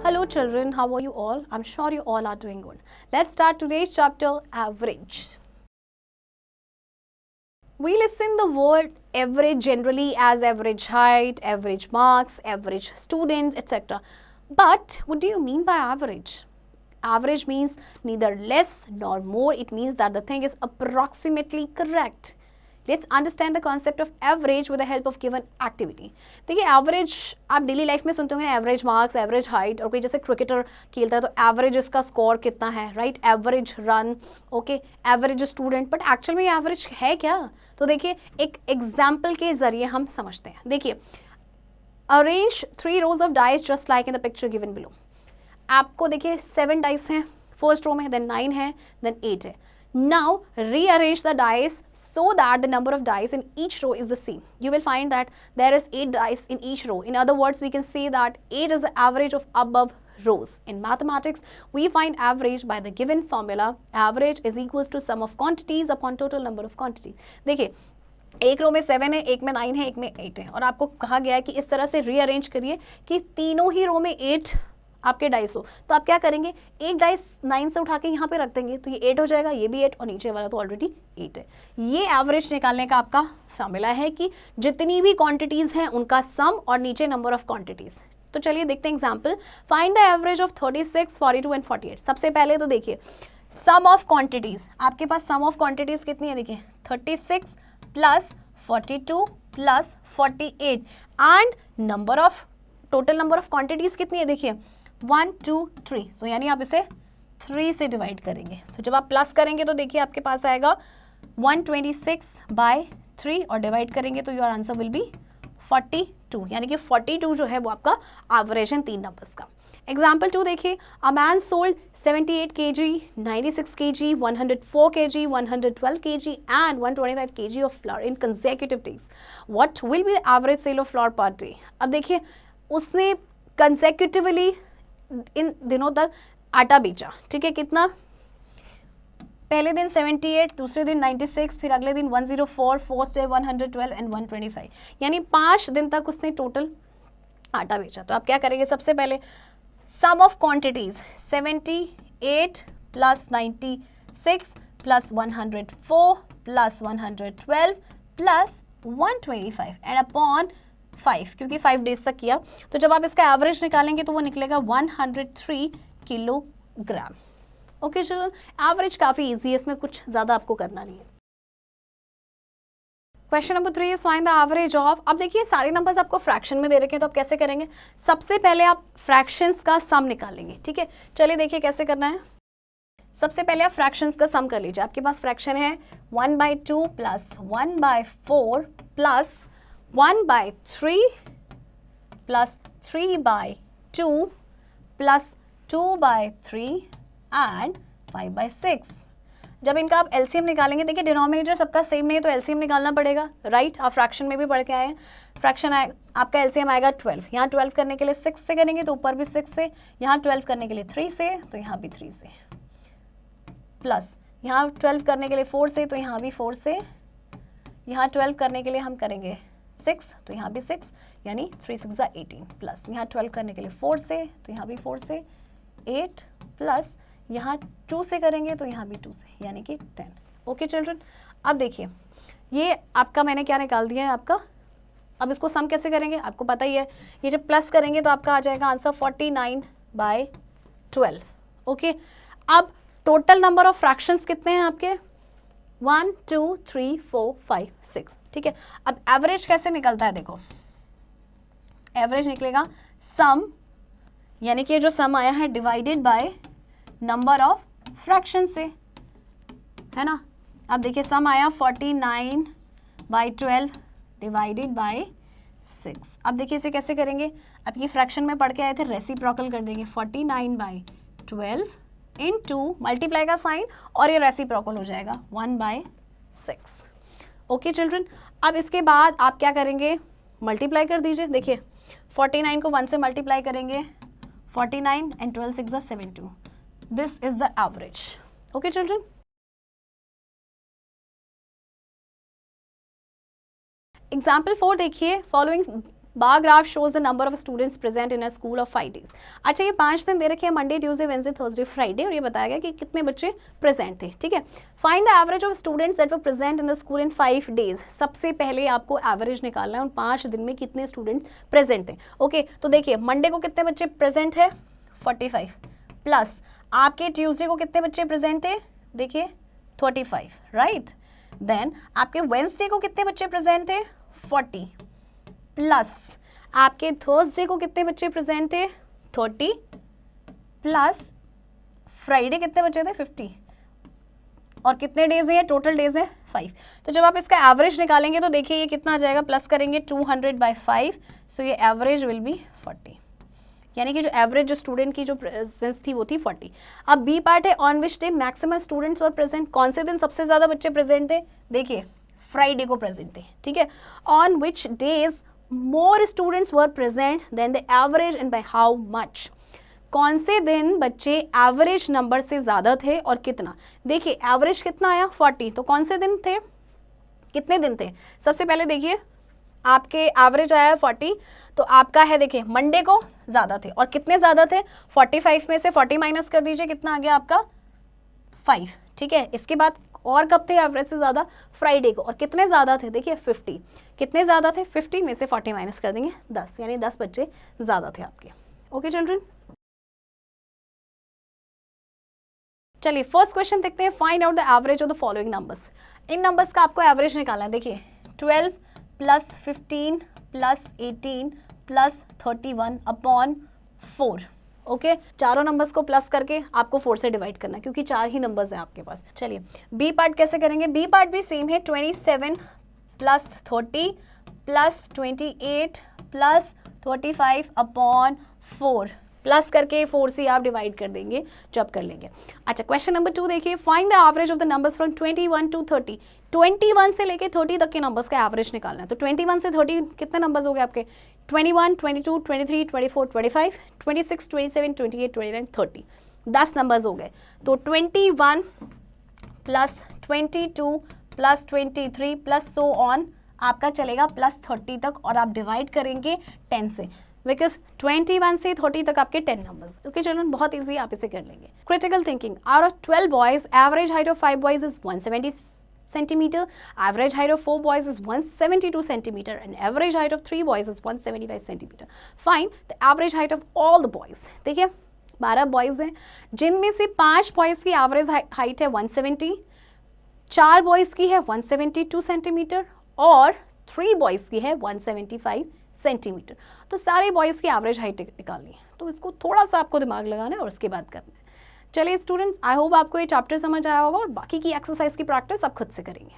Hello children, how are you all? I'm sure you all are doing good. Let's start today's chapter, average. We listen the word average generally as average height, average marks, average students, etc. But what do you mean by average? Average means neither less nor more. It means that the thing is approximately correct. Let's understand the concept of average with the help of given activity. देखिए average आप daily life में सुनते होंगे average marks, average height, और कोई जैसे cricketer खेलता है तो एवरेज इसका स्कोर कितना है, right? Average run, okay, average student. But actual में ये एवरेज है क्या? तो देखिए एक एग्जाम्पल के जरिए हम समझते हैं. देखिए, arrange 3 rows of dice just like in the picture given below. आपको देखिए 7 डाइस हैं फर्स्ट रो में, देन 9 है, देन 8 है. Now rearrange the dice so that the number of dice in each row is the same. You will find that there is 8 dice in each row. In other words, we can say that 8 is the average of above rows. In mathematics, we find average by the given formula. Average is equals to sum of quantities upon total number of quantities. देखिए एक रो में 7 है, एक में 9 है, एक में 8 है, और आपको कहा गया है कि इस तरह से रीअरेंज करिए कि तीनों ही रो में 8 आपके डाइस हो. तो आप क्या करेंगे, एक डाइस 9 से उठा के यहाँ पे रख देंगे तो ये 8 हो जाएगा, ये भी 8 और नीचे वाला तो ऑलरेडी 8 है. ये एवरेज निकालने का आपका फॉर्मूला है कि जितनी भी क्वांटिटीज हैं उनका सम और नीचे नंबर ऑफ क्वांटिटीज. तो चलिए देखते हैं example. Find the average of 36, 42 and 48. सबसे पहले तो देखिए सम ऑफ क्वांटिटीज. आपके पास सम ऑफ क्वांटिटीज कितनी है? देखिए 36 plus 42 plus 48 and number of total number of quantities कितनी है? देखिए 1 2 3. तो यानी आप इसे 3 से डिवाइड करेंगे. तो जब आप प्लस करेंगे तो देखिए आपके पास आएगा 126/3 और डिवाइड करेंगे तो योर आंसर विल बी 42. यानी कि 42 जो है वो आपका एवरेज है 3 नंबर्स का. एग्जाम्पल 2 देखिए. A man sold 78 kg, 96 kg, 104 kg, 112 kg and 125 kg of flower in consecutive days. What will be the average sale of flower per day? अब देखिए उसने कंसेक्यूटिवली इन दिनों तक आटा बेचा. ठीक है, कितना? पहले दिन 78, दूसरे दिन 96, फिर अगले दिन 104, फोर्थ डे 112 एंड 125. यानी 5 दिन तक उसने टोटल आटा बेचा. तो आप क्या करेंगे? सबसे पहले sum of quantities 78 plus 96 plus 104 plus 112 plus 125 and upon 5, क्योंकि 5 डेज तक किया. तो जब आप इसका एवरेज निकालेंगे तो वो निकलेगा 103 किलोग्राम. ओके चलो, एवरेज काफी इजी है, इसमें कुछ ज्यादा आपको करना नहीं है. Question number 3 is find the average of. अब देखिए सारे नंबर्स आपको फ्रैक्शन में दे रखे हैं तो आप कैसे करेंगे? सबसे पहले आप फ्रैक्शंस का सम निकालेंगे. ठीक है, चलिए देखिए कैसे करना है. सबसे पहले आप फ्रैक्शंस का सम कर लीजिए. आपके पास फ्रैक्शन है 1/2 plus 1/4 plus 1/3 plus 3/2 plus 2/3 and 5/6. जब इनका आप एलसीएम निकालेंगे, देखिए डिनोमिनेटर सबका सेम नहीं है तो एलसीएम निकालना पड़ेगा, राइट? आप फ्रैक्शन में भी पढ़ के आए हैं. फ्रैक्शन आपका एलसीएम आएगा 12. यहाँ 12 करने के लिए 6 से करेंगे तो ऊपर भी 6 से, यहाँ 12 करने के लिए 3 से तो यहाँ भी 3 से, प्लस यहाँ 12 करने के लिए 4 से तो यहाँ भी 4 से, यहाँ 12 करने के लिए हम करेंगे 6 तो यहाँ भी 6, यानी 3 6 18, प्लस यहाँ 12 करने के लिए 4 से तो यहाँ भी 4 से 8, प्लस यहाँ 2 से करेंगे तो यहाँ भी 2 से, यानी कि 10. ओके चिल्ड्रन, अब देखिए ये आपका मैंने क्या निकाल दिया है आपका. अब इसको सम कैसे करेंगे आपको पता ही है. ये जब प्लस करेंगे तो आपका आ जाएगा आंसर 49/12. ओके, अब टोटल नंबर ऑफ फ्रैक्शंस कितने हैं आपके? 1 2 3 4 5 6. ठीक है, अब एवरेज कैसे निकलता है? देखो एवरेज निकलेगा सम, यानी कि जो सम आया है divided by number of fraction से, है ना. अब देखिए सम आया 49/12 डिवाइडेड बाय 6. अब देखिए इसे कैसे करेंगे? अब ये फ्रैक्शन में पढ़ के आए थे, रेसिप्रोकल कर देंगे. 49/12 इनटू मल्टीप्लाई का साइन और ये रेसिप्रोकल हो जाएगा 1/6. ओके चिल्ड्रन, अब इसके बाद आप क्या करेंगे? मल्टीप्लाई कर दीजिए. देखिए 49 को 1 से मल्टीप्लाई करेंगे, 49 and 12 6 72. This is the average. Okay children, example 4 देखिए. Following bar graph shows the number of students present in a school of 5 days. अच्छा, ये 5 दिन दे रखे हैं, Monday, Tuesday, Wednesday, Thursday, Friday, और ये बताया गया कि कितने बच्चे प्रेजेंट थे। ठीक है, find the average of students that were present in the school in 5 days. सबसे पहले आपको एवरेज निकालना है उन 5 दिन में कितने स्टूडेंट्स प्रेजेंट थे। ओके, तो देखिए मंडे को कितने बच्चे प्रेजेंट है, 45, प्लस आपके ट्यूसडे को कितने बच्चे प्रेजेंट थे, देखिए 35, राइट। देन आपके वेंसडे को कितने बच्चे प्रेजेंट थे, 40, प्लस आपके थर्सडे को कितने बच्चे प्रेजेंट थे, 30, प्लस फ्राइडे कितने बचे थे, 50, और कितने डेज हैं, टोटल डेज हैं 5। तो जब आप इसका एवरेज निकालेंगे तो देखिए ये कितना आ जाएगा, प्लस करेंगे 200/5, सो ये एवरेज विल बी 40, यानी कि जो एवरेज जो स्टूडेंट की जो प्रेजेंस थी वो थी 40। अब बी पार्ट है, on which day maximum students were present. कौन से दिन सबसे ज़्यादा बच्चे प्रेजेंट थे, देखिए फ्राइडे को प्रेजेंट थे। ठीक है, on which days more students were present than the average and by how much. कौन से दिन बच्चे एवरेज नंबर से ज़्यादा थे और कितना। देखिए एवरेज कितना आया, 40, तो कौन से दिन थे, कितने दिन थे। सबसे पहले देखिए आपके एवरेज आया है 40, तो आपका है देखिए मंडे को ज़्यादा थे, और कितने ज़्यादा थे, 45 में से 40 माइनस कर दीजिए, कितना आ गया आपका 5। ठीक है, इसके बाद और कब थे एवरेज से ज़्यादा, फ्राइडे को, और कितने ज़्यादा थे, देखिए 50, कितने ज़्यादा थे, 50 में से 40 माइनस कर देंगे 10, यानी 10 बच्चे ज़्यादा थे आपके। ओके चिल्ड्रन, चलिए फर्स्ट क्वेश्चन देखते हैं, find out the average of the following numbers. In numbers का आपको एवरेज निकालना है। देखिए 12 प्लस 15 प्लस 18 प्लस 31/4। ओके, चारों नंबर्स को प्लस करके आपको 4 से डिवाइड करना है, क्योंकि 4 ही नंबर्स हैं आपके पास। चलिए बी पार्ट कैसे करेंगे, बी पार्ट भी सेम है, 27 प्लस 30 प्लस 28 प्लस 35/4, प्लस करके 4 से आप डिवाइड कर देंगे जब कर लेंगे। अच्छा, क्वेश्चन नंबर 2 देखिए, find the average of the numbers from 21 to 30। 21 से लेके 30 तक के नंबर्स का एवरेज निकालना है। तो 21 से 30 कितने नंबर्स हो गए आपके, 21, 22, 23, 24, 25, 26, 27, 28, 29, 30, 10 नंबर्स हो गए। तो 21 plus 22 plus 23 plus so on आपका चलेगा प्लस 30 तक, और आप डिवाइड करेंगे 10 से, बिकॉज 21 से 30 तक आपके 10 नंबर्स। ओके चिल्ड्रन, बहुत इजी, आप इसे कर लेंगे। Critical thinking, out of 12 boys average height of 5 boys is 170 centimeter, average height of 4 boys is 172 centimeter, and average height of 3 boys is 175 centimeter. Find the average height of all the boys. देखिए 12 boys हैं, जिनमें से 5 boys की average height है 170, 4 boys की है 172 centimetre, और 3 boys की है 175 सेंटीमीटर। तो सारे बॉयज की एवरेज हाइट निकालनी है, तो इसको थोड़ा सा आपको दिमाग लगाना है और उसके बाद करना है। चलिए स्टूडेंट्स, आई होप आपको ये चैप्टर समझ आया होगा, और बाकी की एक्सरसाइज की प्रैक्टिस आप खुद से करेंगे।